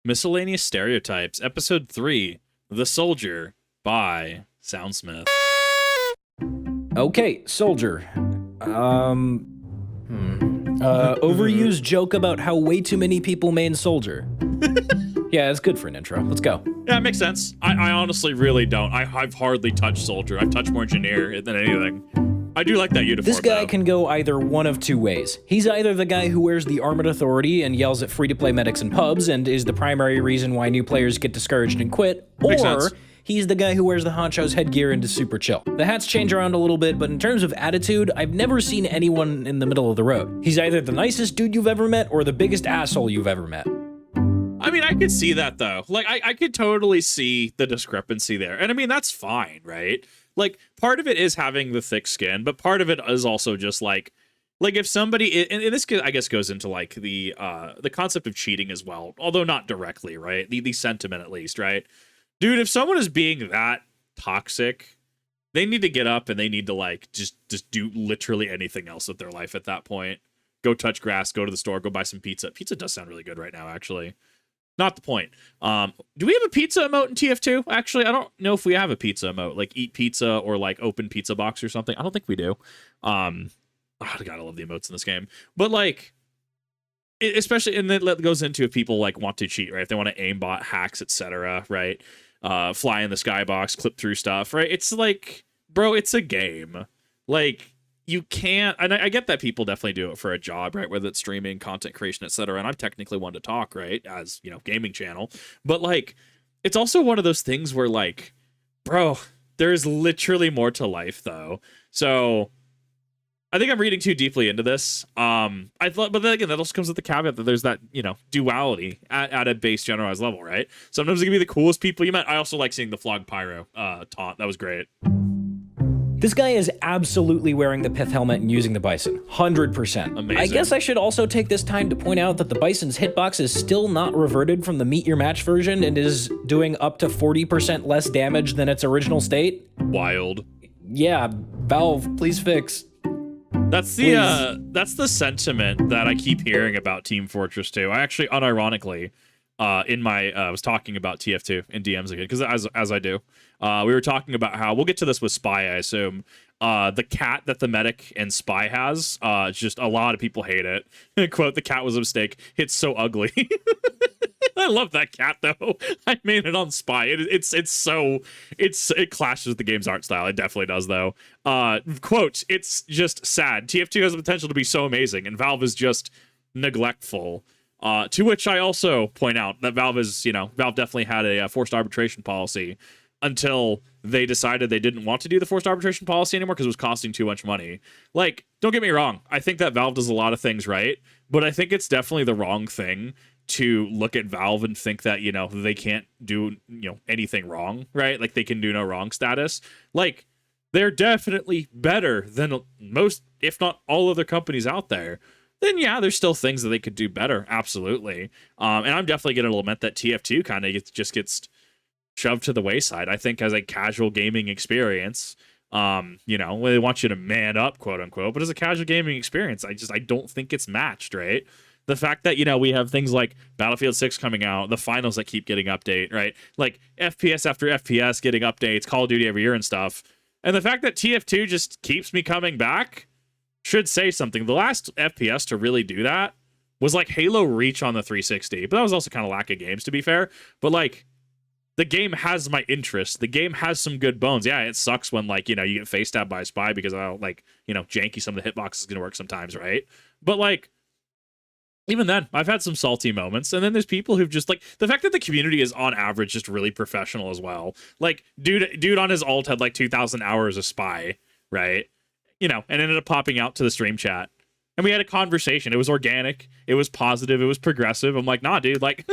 Miscellaneous Stereotypes, Episode 3, The Soldier, by SoundSmith. Okay, Soldier. Overused joke about how way too many people main Soldier. Yeah, it's good for an intro. Let's go. Yeah, it makes sense. I honestly really don't. I've hardly touched Soldier. I've touched more Engineer than anything. I do like that uniform, This guy though. can go either one of two ways. He's either the guy who wears the Armored Authority and yells at free-to-play medics in pubs and is the primary reason why new players get discouraged and quit, Makes or sense. he's the guy who wears the honcho's headgear and is super chill. The hats change around a little bit, but in terms of attitude, I've never seen anyone in the middle of the road. He's either the nicest dude you've ever met or the biggest asshole you've ever met. I mean, I could see that, though. Like, I could totally see the discrepancy there. And I mean, that's fine, right? Like, part of it is having the thick skin, but part of it is also just like if somebody, and this, I guess, goes into like the concept of cheating as well, although not directly, right? The sentiment, at least, right? Dude, if someone is being that toxic, they need to get up and they need to like just do literally anything else with their life at that point. Go touch grass, go to the store, go buy some pizza. Pizza does sound really good right now, actually. Not the point. Do we have a pizza emote in TF2? Actually, I don't know if we have a pizza emote, like eat pizza or like open pizza box or something. I don't think we do. God, I love the emotes in this game. But like, especially, and that goes into if people like want to cheat, right? If they want to aimbot hacks, etc., right? Fly in the skybox, clip through stuff, right? It's like, bro, it's a game. Like, you can't, and I get that people definitely do it for a job, right? Whether it's streaming, content creation, etc. And I'm technically one to talk, right? As, you know, gaming channel. But like, it's also one of those things where like, bro, there's literally more to life though. So I think I'm reading too deeply into this. I thought, but then again, that also comes with the caveat that there's that, you know, duality at a base generalized level, right? Sometimes it can be the coolest people you met. I also like seeing the Flog Pyro taunt. That was great. This guy is absolutely wearing the pith helmet and using the Bison. 100%. Amazing. I guess I should also take this time to point out that the Bison's hitbox is still not reverted from the Meet Your Match version and is doing up to 40% less damage than its original state. Wild. Yeah, Valve, please fix. That's the sentiment that I keep hearing about Team Fortress 2. I actually, unironically, I was talking about TF2 in DMs again, because as I do, we were talking about how, we'll get to this with Spy, I assume, the cat that the medic and Spy has, just a lot of people hate it. Quote, the cat was a mistake. It's so ugly. I love that cat though. I made it on Spy. It clashes with the game's art style. It definitely does though. Quote, it's just sad. TF2 has the potential to be so amazing, and Valve is just neglectful. To which I also point out that Valve definitely had a forced arbitration policy until they decided they didn't want to do the forced arbitration policy anymore because it was costing too much money. Like, don't get me wrong. I think that Valve does a lot of things right, but I think it's definitely the wrong thing to look at Valve and think that, you know, they can't do, you know, anything wrong, right? Like, they can do no wrong status. Like, they're definitely better than most, if not all other companies out there. Then yeah, there's still things that they could do better, absolutely. And I'm definitely going to lament that TF2 kind of just gets shoved to the wayside. I think as a casual gaming experience, you know, they want you to man up, quote unquote, but as a casual gaming experience, I don't think it's matched, right? The fact that, you know, we have things like Battlefield 6 coming out, the finals that keep getting update, right? Like FPS after FPS getting updates, Call of Duty every year and stuff. And the fact that TF2 just keeps me coming back should say something. The last FPS to really do that was like Halo Reach on the 360, but that was also kind of lack of games, to be fair. But like, the game has my interest. The game has some good bones. Yeah, it sucks when, like, you know, you get face tabbed by a spy because I don't, like, you know, janky some of the hitbox is going to work sometimes, right? But like, even then, I've had some salty moments. And then there's people who've just, like, the fact that the community is on average just really professional as well. Like, dude on his ult had like 2,000 hours of spy, right? You know, and ended up popping out to the stream chat. And we had a conversation. It was organic. It was positive. It was progressive. I'm like, nah, dude, like,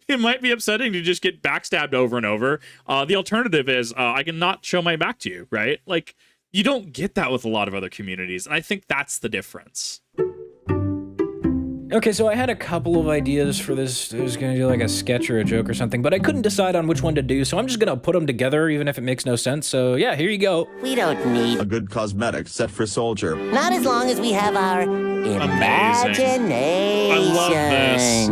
it might be upsetting to just get backstabbed over and over. The alternative is I can not show my back to you, right? Like, you don't get that with a lot of other communities. And I think that's the difference. Okay, so I had a couple of ideas for this. I was gonna do like a sketch or a joke or something, but I couldn't decide on which one to do, so I'm just gonna put them together even if it makes no sense. So yeah, here you go. We don't need A good cosmetic set for Soldier. not as long as we have our imagination. I love this.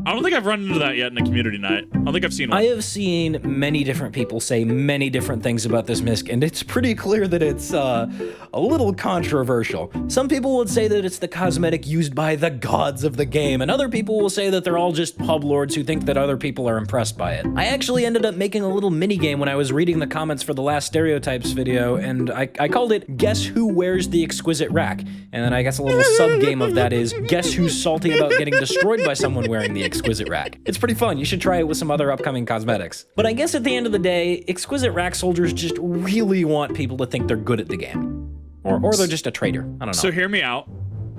I don't think I've run into that yet in a community night. I don't think I've seen one. I have seen many different people say many different things about this misc, and it's pretty clear that it's a little controversial. Some people would say that it's the cosmetic used by the gods of the game, and other people will say that they're all just pub lords who think that other people are impressed by it. I actually ended up making a little mini game when I was reading the comments for the last Stereotypes video, and I called it Guess Who Wears the Exquisite Rack? And then I guess a little sub-game of that is Guess Who's Salty About Getting Destroyed by Someone Wearing the Exquisite Rack? It's pretty fun. You should try it with some other upcoming cosmetics. But I guess at the end of the day, Exquisite Rack soldiers just really want people to think they're good at the game. Or they're just a traitor. I don't know. So hear me out.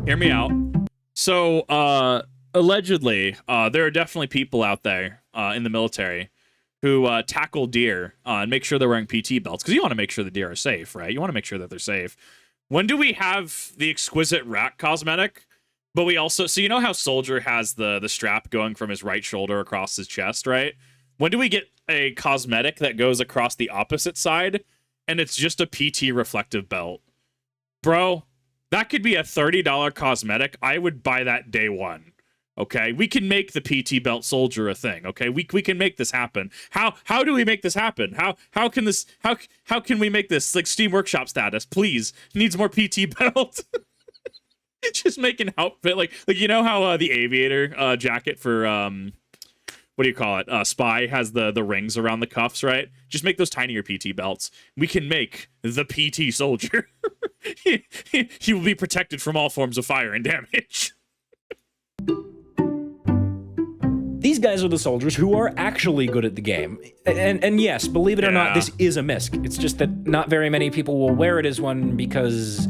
Hear me out. So, allegedly, there are definitely people out there in the military who tackle deer and make sure they're wearing PT belts, because you want to make sure the deer are safe, right? You want to make sure that they're safe. When do we have the Exquisite Rack cosmetic? But we also, so you know how Soldier has the strap going from his right shoulder across his chest, right? When do we get a cosmetic that goes across the opposite side and it's just a PT reflective belt? Bro, that could be a $30 cosmetic. I would buy that day one. Okay, we can make the PT belt soldier a thing. Okay, we can make this happen. How do we make this happen? How can this how can we make this like Steam Workshop status? Please, needs more PT belt. Just make an outfit like you know how the aviator jacket for what do you call it? Spy has the rings around the cuffs, right? Just make those tinier PT belts. We can make the PT soldier. He will be protected from all forms of fire and damage. These guys are the soldiers who are actually good at the game. And yes, believe it or not, this is a misc. It's just that not very many people will wear it as one because,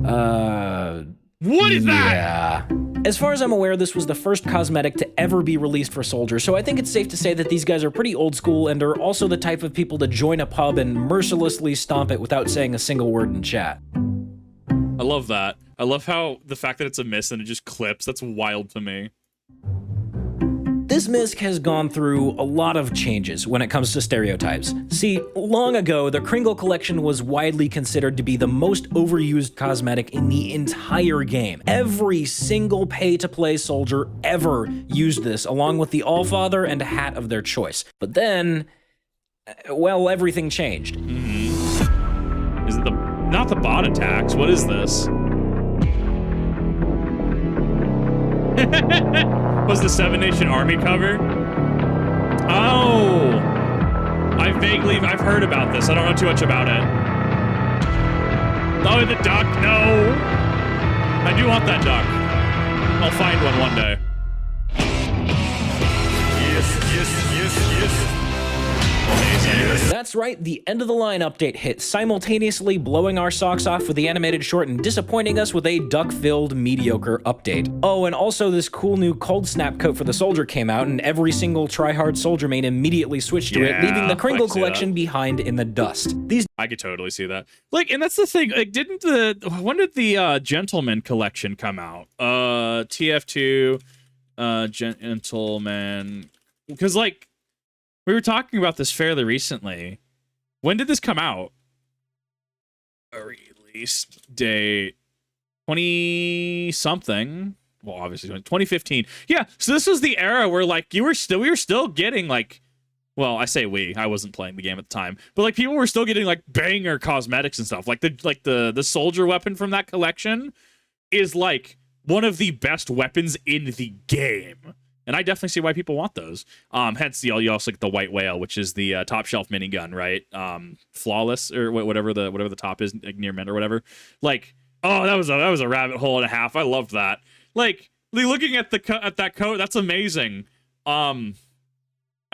what is that? Yeah. As far as I'm aware, this was the first cosmetic to ever be released for soldiers, so I think it's safe to say that these guys are pretty old school and are also the type of people to join a pub and mercilessly stomp it without saying a single word in chat. I love that. I love how the fact that it's a miss and it just clips. That's wild to me. This misc has gone through a lot of changes when it comes to stereotypes. See, long ago, the Kringle collection was widely considered to be the most overused cosmetic in the entire game. Every single pay-to-play soldier ever used this, along with the Allfather and a hat of their choice. But then, well, everything changed. Is it not the bot attacks? What is this? Was the Seven Nation Army cover? Oh, I've heard about this. I don't know too much about it. Oh, the duck, no. I do want that duck. I'll find one day. Yes. That's right, the end of the line update hit, simultaneously blowing our socks off with the animated short and disappointing us with a duck-filled, mediocre update. Oh, and also this cool new cold snap coat for the soldier came out, and every single tryhard soldier main immediately switched to it, leaving the Kringle collection behind in the dust. I could totally see that. Like, and that's the thing, like, when did the Gentleman collection come out? TF2, Gentleman, because, like, we were talking about this fairly recently. When did this come out? A release date 20-something. Well, obviously 2015. Yeah, so this was the era where like we were still getting like, well, I say I wasn't playing the game at the time, but like people were still getting like banger cosmetics and stuff. Like the soldier weapon from that collection is like one of the best weapons in the game. And I definitely see why people want those. Hence, you also get the White Whale, which is the top shelf minigun, right? Flawless or whatever the top is, near mint or whatever. Like, oh, that was a rabbit hole and a half. I loved that. Like, looking at that coat, that's amazing. I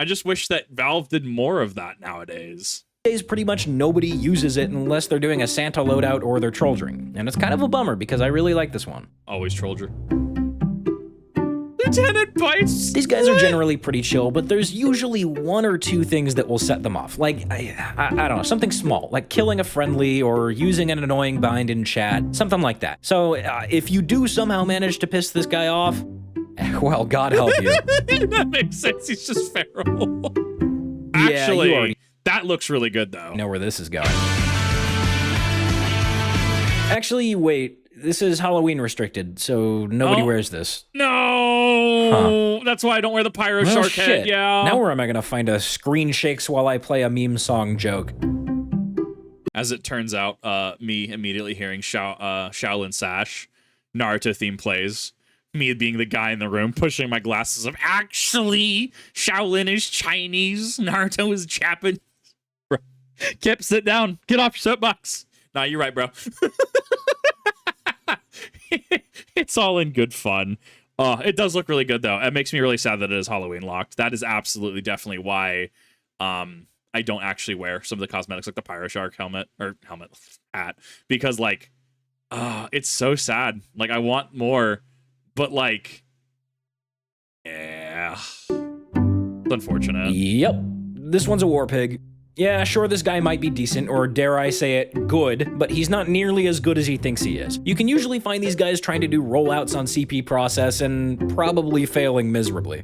just wish that Valve did more of that nowadays. Pretty much nobody uses it unless they're doing a Santa loadout or they're Troldring. And it's kind of a bummer because I really like this one. Always Troldger. Lieutenant Bites. These guys are generally pretty chill, but there's usually one or two things that will set them off. Like, I don't know, something small, like killing a friendly or using an annoying bind in chat, something like that. So if you do somehow manage to piss this guy off, well, God help you. That makes sense. He's just feral. Actually, that looks really good, though. You know where this is going. Actually, wait. This is Halloween restricted, so nobody wears this. No! Oh, that's why I don't wear the pyro Well, shark shit. head. Yeah. Now where am I going to find a screen shakes while I play a meme song joke? As it turns out, me immediately hearing Shaolin Sash, Naruto theme plays, me being the guy in the room pushing my glasses of, actually, Shaolin is Chinese, Naruto is Japanese. Bro, Kip, sit down. Get off your soapbox. Nah, you're right, bro. It's all in good fun. It does look really good, though. It makes me really sad that it is Halloween locked. That is absolutely definitely why I don't actually wear some of the cosmetics, like the Pyro Shark hat, because, like, it's so sad. Like, I want more, but, like, yeah. It's unfortunate. Yep. This one's a war pig. Yeah, sure, this guy might be decent, or dare I say it, good, but he's not nearly as good as he thinks he is. You can usually find these guys trying to do rollouts on CP process and probably failing miserably.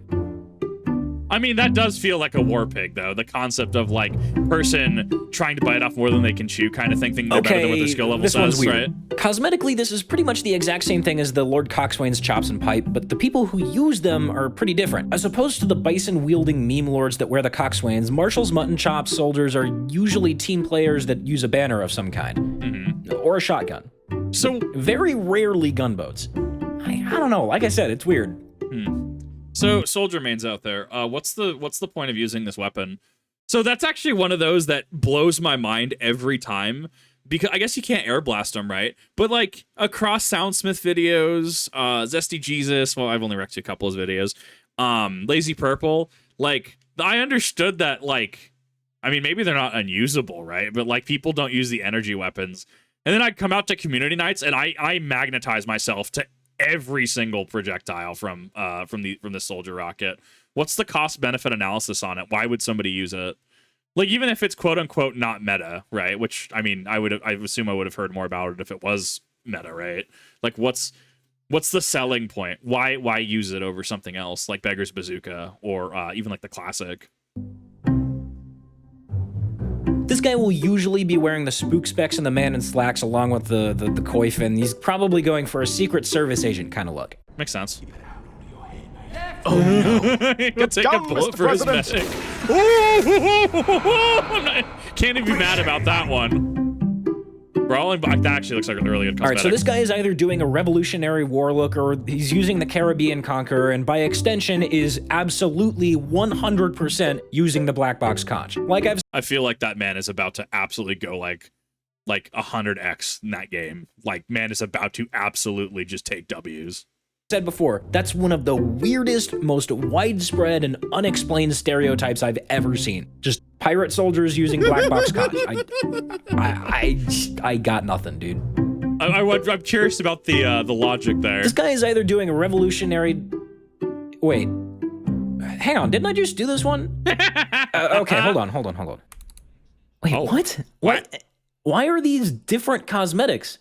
I mean, that does feel like a war pig, though. The concept of, like, person trying to bite off more than they can chew kind of thing, thinking they're better than what their skill level this says, one's weird. right? Cosmetically, this is pretty much the exact same thing as the Lord Coxswain's chops and pipe, but the people who use them are pretty different. As opposed to the bison-wielding meme lords that wear the Coxswains, Marshall's mutton chop soldiers are usually team players that use a banner of some kind. Or a shotgun. So, Very rarely gunboats. I don't know, like I said, it's weird. So, soldier mains out there, what's the point of using this weapon? So that's actually one of those that blows my mind every time, because I guess you can't air blast them, right? But, like, across SoundSmith videos, Zesty Jesus, well, I've only reacted to a couple of his videos, Lazy Purple, like, I understood that, like, I mean, maybe they're not unusable, right? But, like, people don't use the energy weapons. And then I'd come out to community nights, and I magnetize myself to every single projectile from the soldier rocket. What's the cost benefit analysis on it? Why would somebody use it? Like, even if it's quote unquote not meta, right? Which, I mean, I assume I would have heard more about it if it was meta, right? Like, what's the selling point? Why use it over something else like Beggar's Bazooka or even like the classic? This guy will usually be wearing the spook specs and the man in slacks along with the coif, and he's probably going for a Secret Service agent kind of look. Makes sense. Oh no! He could take a bullet for his medic. Can't even be mad about that one. Brawling back, that actually looks like a really good cosmetic. All right, so this guy is either doing a Revolutionary War look or he's using the Caribbean Conqueror, and by extension is absolutely 100% using the black box conch. I feel like that man is about to absolutely go like 100x in that game. Like, man is about to absolutely just take W's. Said before, that's one of the weirdest, most widespread and unexplained stereotypes I've ever seen. Just pirate soldiers using black box conch. I got nothing, dude. I'm curious about the logic there. This guy is either doing a revolutionary. Wait, hang on, didn't I just do this one? Okay, hold on. Wait, what? Why are these different cosmetics?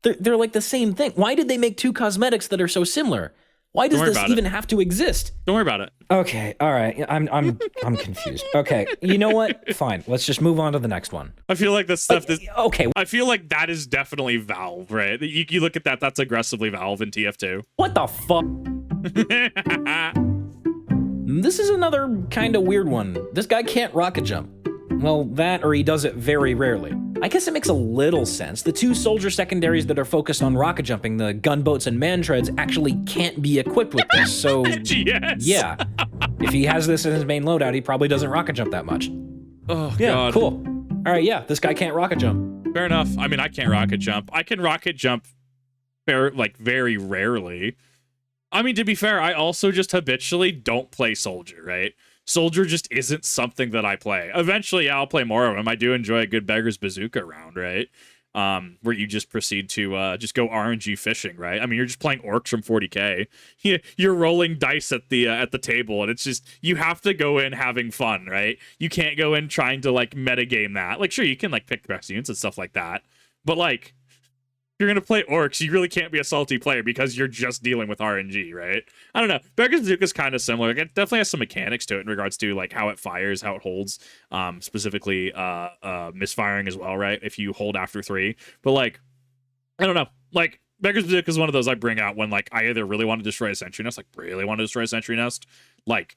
They're like the same thing. Why did they make two cosmetics that are so similar? Why does this even have to exist? Don't worry about it. Okay, all right. I'm confused. Okay, you know what? Fine. Let's just move on to the next one. I feel like this stuff is okay. I feel like that is definitely Valve, right? You look at that, that's aggressively Valve in TF2. What the fuck? This is another kind of weird one. This guy can't rocket jump. Well, that or he does it very rarely. I guess it makes a little sense. The two soldier secondaries that are focused on rocket jumping, the gunboats and man treads, actually can't be equipped with this, so yes. Yeah. If he has this in his main loadout, he probably doesn't rocket jump that much. Oh, yeah, God. Cool. All right, yeah, this guy can't rocket jump. Fair enough. I mean, I can't rocket jump. I can rocket jump very rarely. I mean, to be fair, I also just habitually don't play soldier, right? Soldier just isn't something that I play. Eventually, yeah, I'll play more of them. I do enjoy a good Beggar's Bazooka round, right? Where you just proceed to just go RNG fishing, right? I mean, you're just playing orcs from 40k. You're rolling dice at the table, and it's just, you have to go in having fun, right? You can't go in trying to, like, metagame that. Like, sure, you can, like, pick the best units and stuff like that, but, like, you're going to play orcs, you really can't be a salty player because you're just dealing with RNG, right? I don't know. Beggar's Bazooka is kind of similar. It definitely has some mechanics to it in regards to, like, how it fires, how it holds, specifically misfiring as well, right? If you hold after 3. But, like, I don't know. Like, Beggar's Dick is one of those I bring out when like I either really want to destroy a sentry nest, like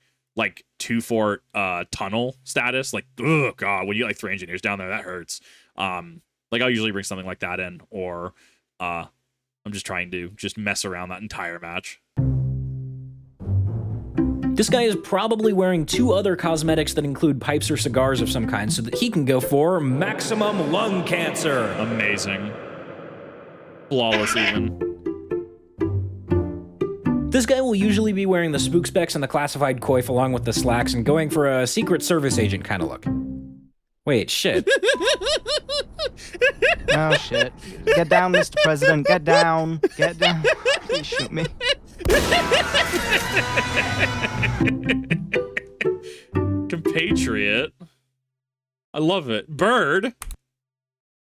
2-fort tunnel status, like oh god, when you like 3 engineers down there, that hurts. Like I'll usually bring something like that in, or I'm just trying to just mess around that entire match. This guy is probably wearing 2 other cosmetics that include pipes or cigars of some kind so that he can go for maximum lung cancer. Amazing. Flawless even. This guy will usually be wearing the spook specs and the classified coif along with the slacks and going for a Secret Service agent kind of look. Wait, shit. Oh, shit. Get down, Mr. President. Get down. Get down. Please shoot me. Compatriot. I love it. Bird.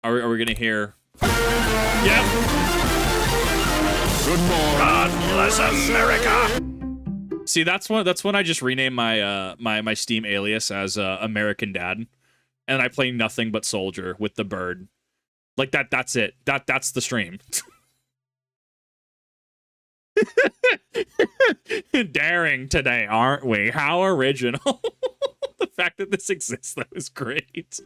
Are we gonna hear? Yep. Good morning. God bless America. See, that's when I just rename my my Steam alias as American Dad, and I play nothing but Soldier with the bird. Like that's it. That's the stream. Daring today, aren't we? How original. The fact that this exists, though, is great.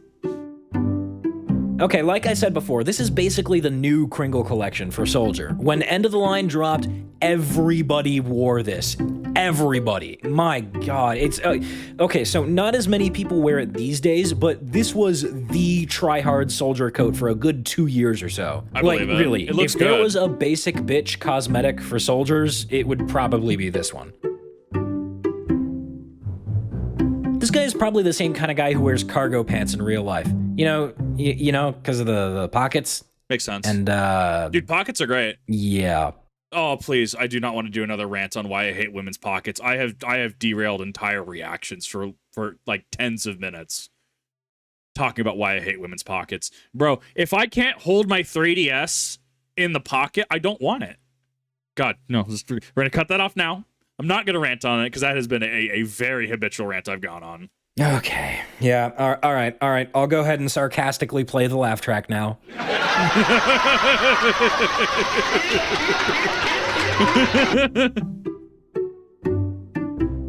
Okay, like I said before, this is basically the new Kringle collection for Soldier. When End of the Line dropped, everybody wore this. Everybody. My god. It's okay, so not as many people wear it these days, but this was the try-hard Soldier coat for a good 2 years or so. I believe it. Really, It looks if there good. was a basic bitch cosmetic for soldiers, it would probably be this one. This guy is probably the same kind of guy who wears cargo pants in real life. You know, because of the pockets. Makes sense. And, dude, pockets are great. yeah. Oh, please, I do not want to do another rant on why I hate women's pockets. I have derailed entire reactions for like tens of minutes talking about why I hate women's pockets. Bro, if I can't hold my 3DS in the pocket, I don't want it. God, no, we're going to cut that off now. I'm not going to rant on it because that has been a very habitual rant I've gone on. Okay. Yeah. All right. I'll go ahead and sarcastically play the laugh track now.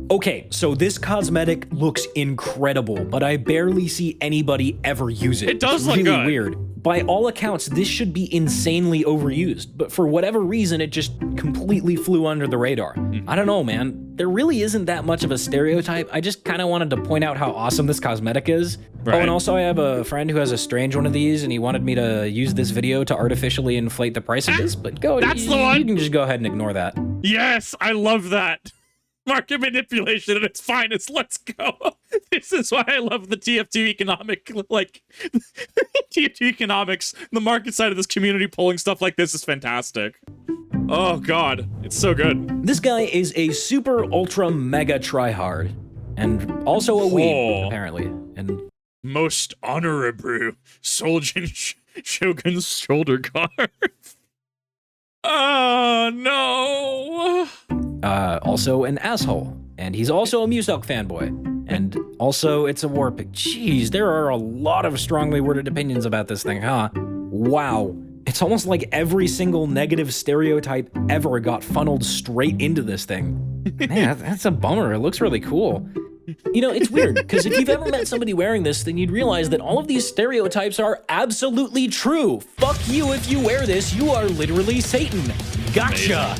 Okay, so this cosmetic looks incredible, but I barely see anybody ever use it. It does It's look really good. weird. By all accounts, this should be insanely overused, but for whatever reason, it just completely flew under the radar. I don't know, man. There really isn't that much of a stereotype. I just kind of wanted to point out how awesome this cosmetic is. Right. Oh, and also I have a friend who has a strange one of these, and he wanted me to use this video to artificially inflate the price of this, but That's the one? You can just go ahead and ignore that. Yes, I love that. Market manipulation at its finest. Let's go. This is why I love the TF2 economic, like, TF2 economics. The market side of this community pulling stuff like this is fantastic. Oh, God. It's so good. This guy is a super ultra mega tryhard, and also a weeb, Oh. apparently. And Most honorable Shogun's shoulder guard. Oh, no. Also an asshole. And he's also a Muselk fanboy. And also it's a war pick. Jeez, there are a lot of strongly worded opinions about this thing, huh? Wow. It's almost like every single negative stereotype ever got funneled straight into this thing. Man, that's a bummer. It looks really cool. You know, it's weird, because if you've ever met somebody wearing this, then you'd realize that all of these stereotypes are absolutely true. Fuck you if you wear this. You are literally Satan. Gotcha.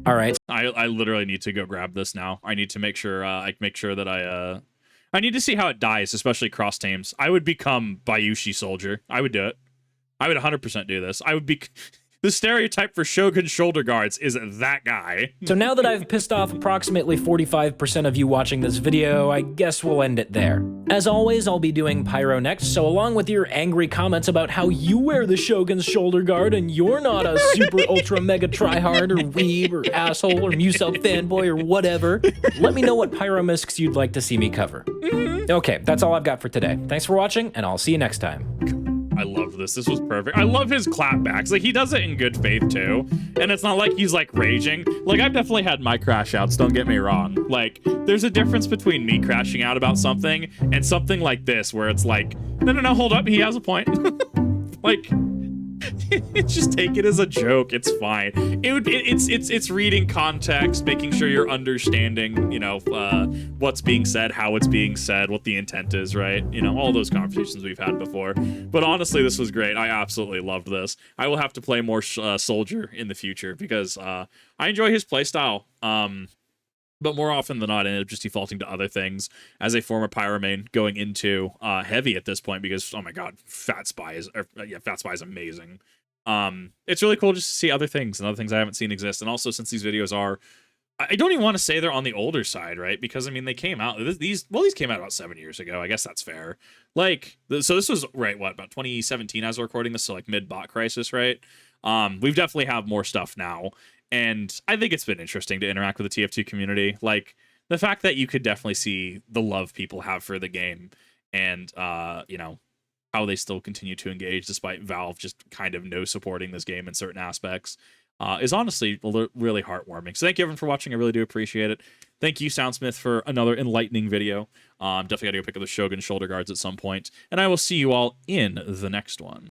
All right. I literally need to go grab this now. I need to make sure that I need to see how it dies, especially cross teams. I would become Bayushi Soldier. I would do it. I would 100% do this. I would be the stereotype for Shogun shoulder guards is that guy. So now that I've pissed off approximately 45% of you watching this video, I guess we'll end it there. As always, I'll be doing Pyro next, so along with your angry comments about how you wear the Shogun's shoulder guard and you're not a super ultra mega tryhard or weeb or asshole or Muselk fanboy or whatever, let me know what Pyro Miscs you'd like to see me cover. Okay, that's all I've got for today. Thanks for watching, and I'll see you next time. I love this. This was perfect. I love his clapbacks. Like, he does it in good faith, too. And it's not like he's, like, raging. Like, I've definitely had my crash outs, don't get me wrong. Like, there's a difference between me crashing out about something and something like this, where it's like, no, hold up, he has a point. Like, Just take it as a joke. It's fine. It's reading context, making sure you're understanding, what's being said, how it's being said, what the intent is, right? All those conversations we've had before. But honestly, this was great. I absolutely loved this. I will have to play more Soldier in the future because I enjoy his playstyle. But more often than not, I ended up just defaulting to other things as a former Pyromane going into heavy at this point because, oh my god, Fat Spy is amazing. It's really cool just to see other things and other things I haven't seen exist. And also, since these videos are, I don't even want to say they're on the older side, right? Because, I mean, they came out, these came out about 7 years ago. I guess that's fair. So this was, right, about 2017 as we're recording this, so mid-bot crisis, right? We've definitely have more stuff now. And I think it's been interesting to interact with the TF2 community. The fact that you could definitely see the love people have for the game and, how they still continue to engage despite Valve just kind of no supporting this game in certain aspects is honestly really heartwarming. So thank you everyone for watching. I really do appreciate it. Thank you, SoundSmith, for another enlightening video. Definitely got to go pick up the Shogun shoulder guards at some point. And I will see you all in the next one.